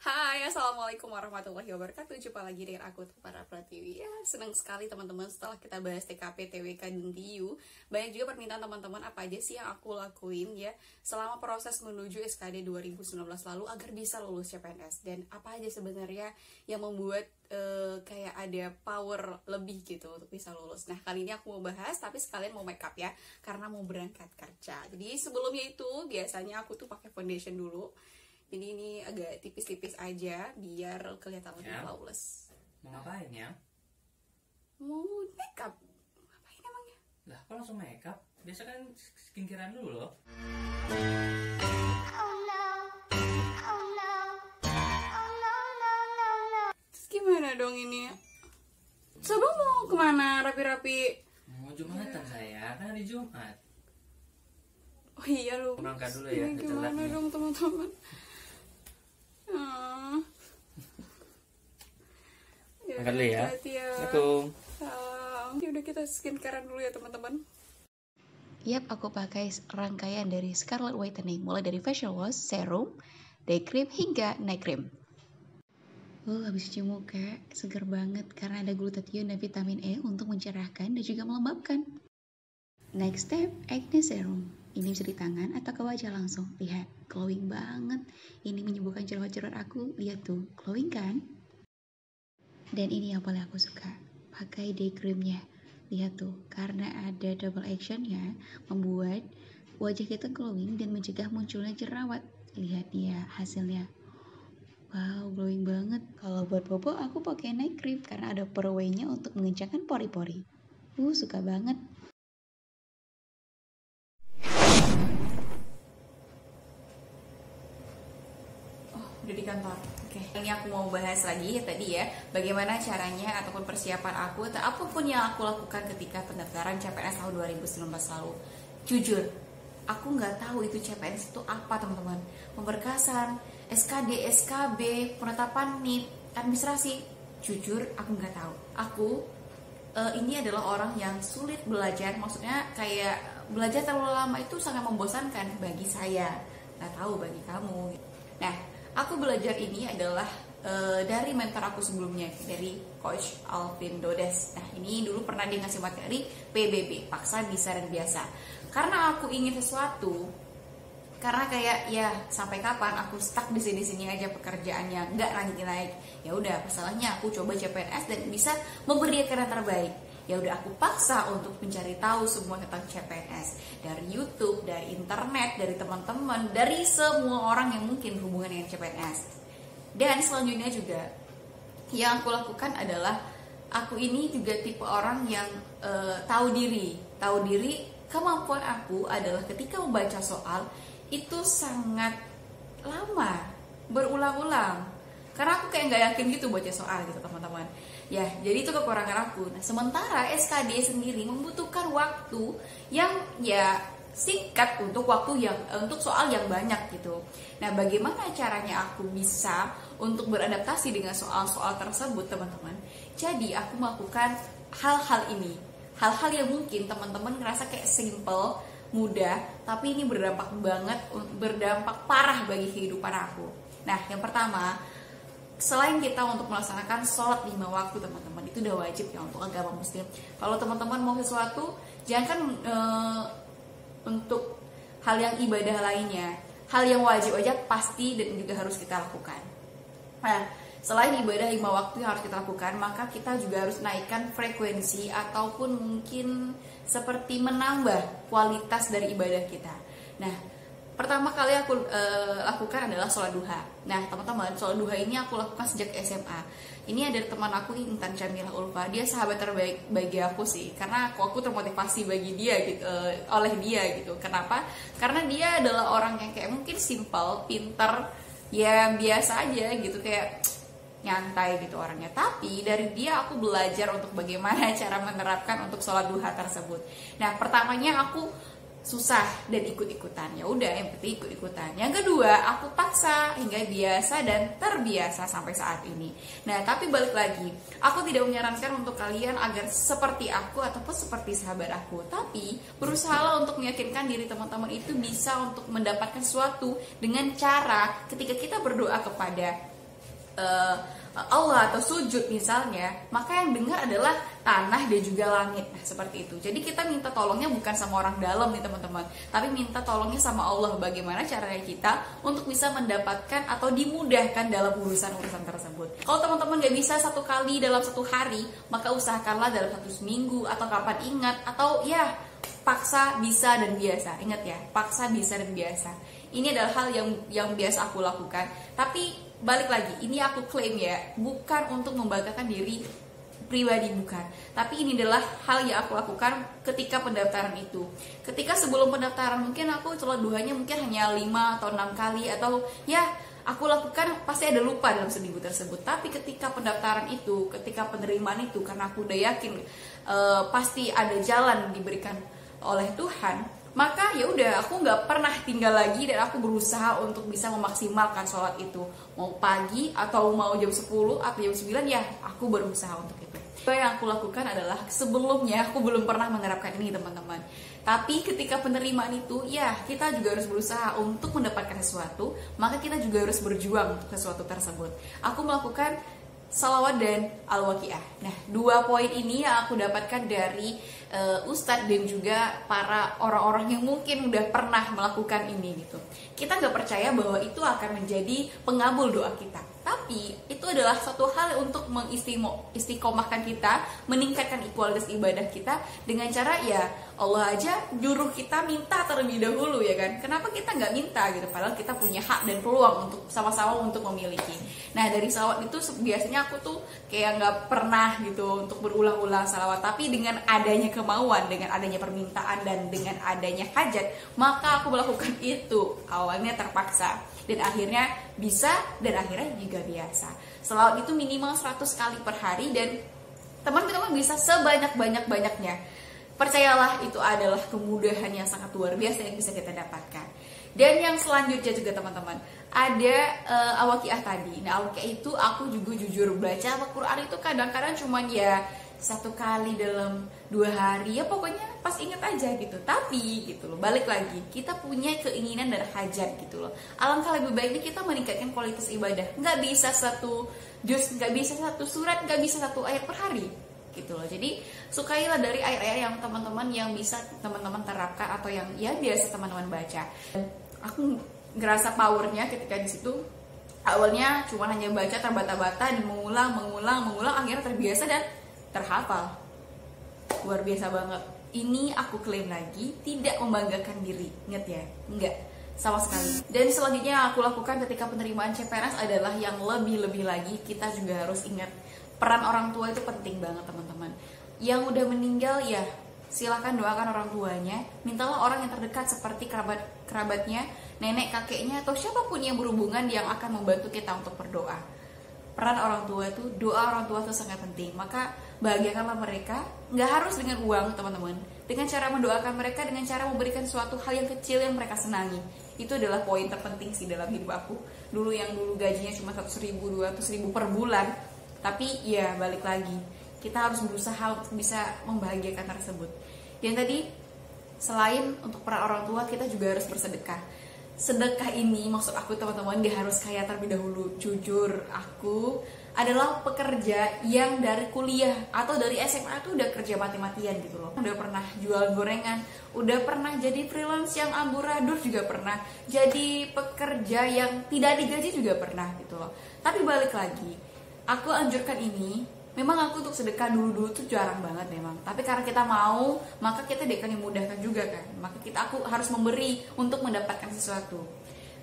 Hai, Assalamualaikum warahmatullahi wabarakatuh. Jumpa lagi dengan aku, Para Pratiwi. Ya, senang sekali teman-teman setelah kita bahas TKP, TWK, dan DIU. Banyak juga permintaan teman-teman apa aja sih yang aku lakuin ya selama proses menuju SKD 2019 lalu agar bisa lulus CPNS. Dan apa aja sebenarnya yang membuat kayak ada power lebih gitu untuk bisa lulus. Nah, kali ini aku mau bahas, tapi sekalian mau make up ya, karena mau berangkat kerja. Jadi sebelumnya itu biasanya aku tuh pakai foundation dulu. Jadi ini agak tipis-tipis aja biar kelihatan lebih flawless. Mau ngapain ya? Mau makeup. Ngapain emangnya? Lah, kok langsung makeup? Biasa kan skincarean dulu loh. Terus gimana dong ini? Coba mau kemana rapi-rapi? Mau Jumatan saya, kan hari Jumat. Oh iya lu. Berangkat dulu ya, Ini gimana telatnya. dong teman-teman? Angkat dulu ya. Assalamualaikum. Salam. Ya udah kita skincarean dulu ya teman-teman. Yap, aku pakai rangkaian dari Scarlett Whitening, mulai dari facial wash, serum, day cream, hingga night cream. Habis cuci muka, segar banget karena ada glutathione dan vitamin E untuk mencerahkan dan juga melembabkan. Next step, acne serum. Ini bisa di tangan atau ke wajah langsung. Lihat, glowing banget. Ini menyembuhkan jerawat-jerawat aku. Lihat tuh, glowing kan? Dan ini yang paling aku suka, pakai day creamnya. Lihat tuh, karena ada double actionnya, membuat wajah kita glowing dan mencegah munculnya jerawat. Lihat ya hasilnya. Wow, glowing banget. Kalau buat bobo, aku pakai night cream karena ada pearl-nya untuk mengencangkan pori-pori. Suka banget. Udah di kantor. Oke. Ini aku mau bahas lagi tadi ya, bagaimana caranya ataupun persiapan aku atau apapun yang aku lakukan ketika pendaftaran CPNS tahun 2019 lalu. Jujur, aku nggak tahu itu CPNS itu apa teman-teman. Pemberkasan, SKD, SKB, penetapan NIP, administrasi. Jujur, aku nggak tahu. Aku ini adalah orang yang sulit belajar, maksudnya kayak belajar terlalu lama itu sangat membosankan bagi saya. Nggak tahu bagi kamu. Nah, aku belajar ini adalah dari mentor aku sebelumnya, dari Coach Alvin Dodes. Nah, ini dulu pernah dia ngasih materi PBB, paksa, bisa, dan biasa. Karena aku ingin sesuatu, karena kayak ya sampai kapan aku stuck di sini aja pekerjaannya, nggak naik. Ya udah, masalahnya aku coba CPNS dan bisa memberikan yang terbaik. Ya udah, aku paksa untuk mencari tahu semua tentang CPNS dari YouTube, dari internet, dari teman-teman, dari semua orang yang mungkin berhubungan dengan CPNS. Dan selanjutnya juga yang aku lakukan adalah aku ini juga tipe orang yang tahu diri. Kemampuan aku adalah ketika membaca soal itu sangat lama, berulang-ulang. Karena aku kayak nggak yakin gitu baca soal gitu teman-teman. Ya, jadi itu kekurangan aku. Nah, sementara SKD sendiri membutuhkan waktu yang ya singkat untuk untuk soal yang banyak gitu. Nah, bagaimana caranya aku bisa untuk beradaptasi dengan soal-soal tersebut, teman-teman? Jadi, aku melakukan hal-hal ini. Hal-hal yang mungkin teman-teman ngerasa kayak simple, mudah, tapi ini berdampak parah bagi kehidupan aku. Nah, yang pertama, selain kita untuk melaksanakan sholat 5 waktu teman-teman, itu udah wajib ya untuk agama muslim. Kalau teman-teman mau sesuatu, jangan untuk hal yang ibadah lainnya, hal yang wajib aja pasti dan juga harus kita lakukan. Nah, selain ibadah 5 waktu yang harus kita lakukan, maka kita juga harus naikkan frekuensi ataupun mungkin seperti menambah kualitas dari ibadah kita. Nah, pertama kali aku lakukan adalah sholat duha. Nah, teman-teman, sholat duha ini aku lakukan sejak SMA. Ini ada teman aku, Intan Syamilah Ulfa. Dia sahabat terbaik bagi aku sih, karena aku termotivasi bagi dia gitu, oleh dia gitu. Kenapa? Karena dia adalah orang yang kayak mungkin simple, pinter, ya biasa aja gitu, kayak nyantai gitu orangnya. Tapi dari dia aku belajar untuk bagaimana cara menerapkan untuk sholat duha tersebut. Nah, pertamanya aku susah dan ikut-ikutan. Ya udah, yang penting ikut-ikutan. Yang kedua, aku paksa hingga biasa dan terbiasa sampai saat ini. Nah, tapi balik lagi, aku tidak menyarankan untuk kalian agar seperti aku ataupun seperti sahabat aku. Tapi berusaha untuk meyakinkan diri teman-teman itu bisa untuk mendapatkan sesuatu dengan cara ketika kita berdoa kepada Allah atau sujud misalnya, maka yang dengar adalah tanah dan juga langit. Nah, seperti itu. Jadi kita minta tolongnya bukan sama orang dalam nih teman-teman, tapi minta tolongnya sama Allah. Bagaimana caranya kita untuk bisa mendapatkan atau dimudahkan dalam urusan-urusan tersebut. Kalau teman-teman gak bisa satu kali dalam satu hari, maka usahakanlah dalam satu seminggu atau kapan ingat, atau ya paksa bisa dan biasa. Ingat ya, paksa bisa dan biasa. Ini adalah hal yang biasa aku lakukan. Tapi balik lagi, ini aku klaim ya, bukan untuk membanggakan diri pribadi, bukan. Tapi ini adalah hal yang aku lakukan ketika pendaftaran itu. Ketika sebelum pendaftaran mungkin aku sholat duhanya mungkin hanya 5 atau 6 kali, atau ya aku lakukan pasti ada lupa dalam seminggu tersebut. Tapi ketika pendaftaran itu, ketika penerimaan itu, karena aku udah yakin pasti ada jalan diberikan oleh Tuhan, maka ya udah, aku nggak pernah tinggal lagi dan aku berusaha untuk bisa memaksimalkan sholat itu, mau pagi atau mau jam 10 atau jam 9, ya aku berusaha untuk itu. Yang aku lakukan adalah sebelumnya aku belum pernah menerapkan ini teman-teman, tapi ketika penerimaan itu ya kita juga harus berusaha untuk mendapatkan sesuatu, maka kita juga harus berjuang untuk sesuatu tersebut. Aku melakukan salawat dan al-waqiah. Nah, 2 poin ini yang aku dapatkan dari Ustadz dan juga para orang-orang yang mungkin udah pernah melakukan ini gitu. Kita nggak percaya bahwa itu akan menjadi pengabul doa kita, tapi itu adalah suatu hal untuk mengistiqomahkan kita, meningkatkan kualitas ibadah kita dengan cara ya Allah aja nyuruh kita minta terlebih dahulu, ya kan? Kenapa kita nggak minta gitu? Padahal kita punya hak dan peluang untuk sama-sama untuk memiliki. Nah, dari salawat itu biasanya aku tuh kayak nggak pernah gitu untuk berulang-ulang salawat, tapi dengan adanya kemauan, dengan adanya permintaan, dan dengan adanya hajat, maka aku melakukan itu. Awalnya terpaksa dan akhirnya bisa, dan akhirnya juga biasa. Salawat itu minimal 100 kali per hari, dan teman-teman bisa sebanyak-banyaknya. Percayalah, itu adalah kemudahan yang sangat luar biasa yang bisa kita dapatkan. Dan yang selanjutnya juga teman-teman, ada al-waqiah tadi. Nah, al-waqiah itu aku juga jujur baca Al-Quran itu kadang-kadang cuman ya 1 kali dalam 2 hari, ya pokoknya pas inget aja gitu. Tapi gitu loh, balik lagi, kita punya keinginan dan hajat gitu loh. Alangkah lebih baiknya kita meningkatkan kualitas ibadah. Nggak bisa 1 juz, nggak bisa 1 surat, nggak bisa 1 ayat per hari gitu loh. Jadi sukailah dari ayat-ayat yang teman-teman yang bisa teman-teman terapkan atau yang ya biasa teman-teman baca. Aku ngerasa powernya ketika di situ. Awalnya cuma hanya baca terbata-bata dan mengulang, akhirnya terbiasa dan terhafal. Luar biasa banget. Ini aku klaim lagi, tidak membanggakan diri. Ingat ya? Enggak, sama sekali. Dan selanjutnya yang aku lakukan ketika penerimaan CPNS adalah yang lebih-lebih lagi, kita juga harus ingat peran orang tua itu penting banget teman-teman. Yang udah meninggal ya silakan doakan orang tuanya, mintalah orang yang terdekat seperti kerabatnya, nenek, kakeknya, atau siapapun yang berhubungan yang akan membantu kita untuk berdoa. Peran orang tua itu, doa orang tua itu sangat penting. Maka bahagiakanlah mereka, nggak harus dengan uang teman-teman, dengan cara mendoakan mereka, dengan cara memberikan suatu hal yang kecil yang mereka senangi. Itu adalah poin terpenting sih dalam hidup aku. Dulu gajinya cuma 100.000, 200.000 per bulan, tapi ya balik lagi, kita harus berusaha untuk bisa membahagiakan tersebut. Dan tadi selain untuk peran orang tua, kita juga harus bersedekah. Sedekah ini maksud aku teman-teman gak harus kaya terlebih dahulu. Jujur, aku adalah pekerja yang dari kuliah atau dari SMA tuh udah kerja mati-matian gitu loh. Udah pernah jual gorengan, udah pernah jadi freelance yang amburadul juga pernah, jadi pekerja yang tidak digaji juga pernah gitu loh. Tapi balik lagi, aku anjurkan ini, memang aku untuk sedekah dulu tuh jarang banget memang. Tapi karena kita mau, maka kita akan dimudahkan juga kan. Maka aku harus memberi untuk mendapatkan sesuatu.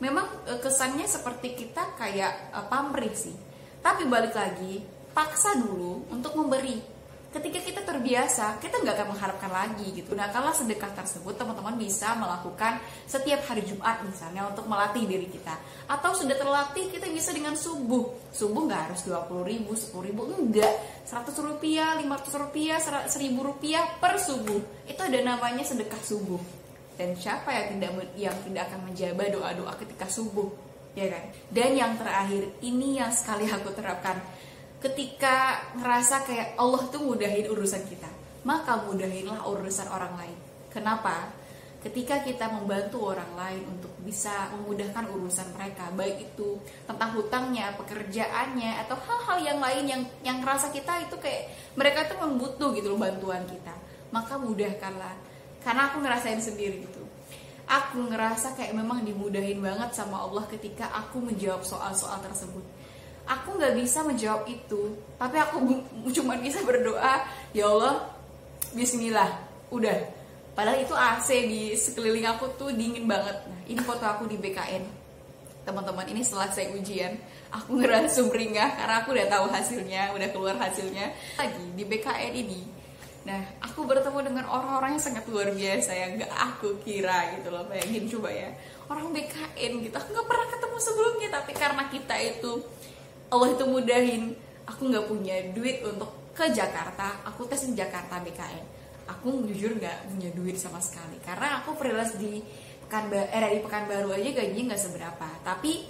Memang kesannya seperti kita kayak pamrih sih. Tapi balik lagi, paksa dulu untuk memberi. Ketika kita terbiasa, kita nggak akan mengharapkan lagi gitu. Gunakanlah sedekah tersebut, teman-teman bisa melakukan setiap hari Jumat misalnya untuk melatih diri kita. Atau sudah terlatih, kita bisa dengan subuh. Subuh nggak harus 20.000, 10.000, enggak. 100 rupiah, 500 rupiah, 1.000 rupiah per subuh. Itu ada namanya sedekah subuh. Dan siapa yang tidak akan menjabah doa-doa ketika subuh, ya kan? Dan yang terakhir, ini yang sekali aku terapkan. Ketika ngerasa kayak Allah tuh mudahin urusan kita, maka mudahinlah urusan orang lain. Kenapa? ketika kita membantu orang lain untuk bisa memudahkan urusan mereka, baik itu tentang hutangnya, pekerjaannya, atau hal-hal yang lain yang ngerasa kita itu kayak mereka tuh membutuh gitu loh bantuan kita, maka mudahkanlah. Karena aku ngerasain sendiri gitu, aku ngerasa kayak memang dimudahin banget sama Allah ketika aku menjawab soal-soal tersebut. Aku nggak bisa menjawab itu, tapi aku cuma bisa berdoa, ya Allah, Bismillah, udah. Padahal itu AC di sekeliling aku tuh dingin banget. Nah, ini foto aku di BKN. Teman-teman, ini setelah saya ujian, aku ngerasa sumringah karena aku udah tahu hasilnya, udah keluar hasilnya. Lagi di BKN ini. Nah, aku bertemu dengan orang-orang yang sangat luar biasa yang gak aku kira gitu loh. Bayangin coba ya, orang BKN gitu, aku gak pernah ketemu sebelumnya. Tapi karena kita itu, Allah itu mudahin, aku gak punya duit untuk ke Jakarta, aku tes di Jakarta BKN. Aku jujur nggak punya duit sama sekali karena aku freelance di Pekanbaru aja gajinya nggak seberapa. Tapi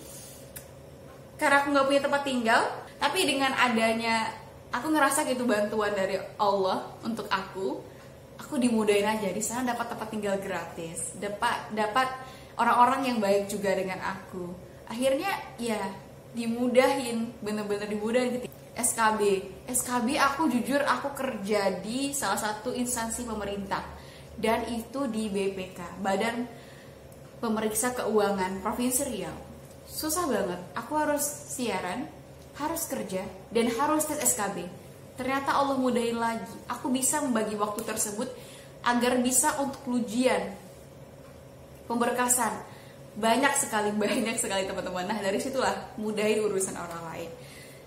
karena aku nggak punya tempat tinggal, tapi dengan adanya aku ngerasa gitu bantuan dari Allah untuk aku dimudahin aja. Di sana dapat tempat tinggal gratis, dapat orang-orang yang baik juga dengan aku. Akhirnya ya dimudahin, bener-bener dimudahin. SKB aku jujur aku kerja di salah satu instansi pemerintah, dan itu di BPK, Badan Pemeriksa Keuangan Provinsi Riau. Susah banget, aku harus siaran, harus kerja, dan harus tes SKB. Ternyata Allah mudahin lagi, aku bisa membagi waktu tersebut agar bisa untuk ujian, pemberkasan. Banyak sekali teman-teman. Nah, dari situlah mudahin urusan orang lain.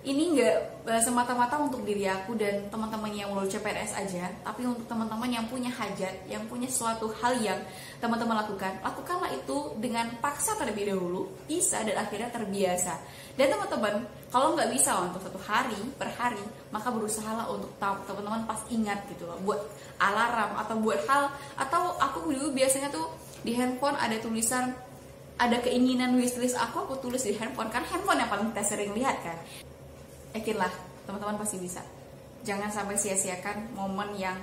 Ini nggak semata-mata untuk diri aku dan teman-teman yang lulus CPNS aja, tapi untuk teman-teman yang punya hajat, yang punya suatu hal yang teman-teman lakukanlah itu dengan paksa terlebih dahulu, bisa dan akhirnya terbiasa. Dan teman-teman, kalau nggak bisa untuk satu hari per hari, maka berusahalah untuk teman-teman pas ingat gitu loh, buat alarm atau buat hal, atau aku dulu biasanya tuh di handphone ada tulisan, ada keinginan wishlist aku tulis di handphone, kan handphone yang paling kita sering lihat kan. Yakinlah, teman-teman pasti bisa. Jangan sampai sia-siakan momen yang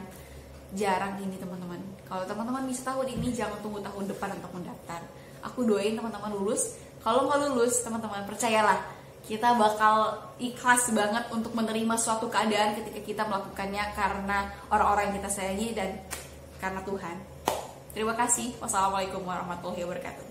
jarang ini, teman-teman. Kalau teman-teman bisa tahun ini, jangan tunggu tahun depan untuk mendaftar. Aku doain teman-teman lulus. Kalau nggak lulus, teman-teman percayalah, kita bakal ikhlas banget untuk menerima suatu keadaan ketika kita melakukannya karena orang-orang yang kita sayangi dan karena Tuhan. Terima kasih. Wassalamualaikum warahmatullahi wabarakatuh.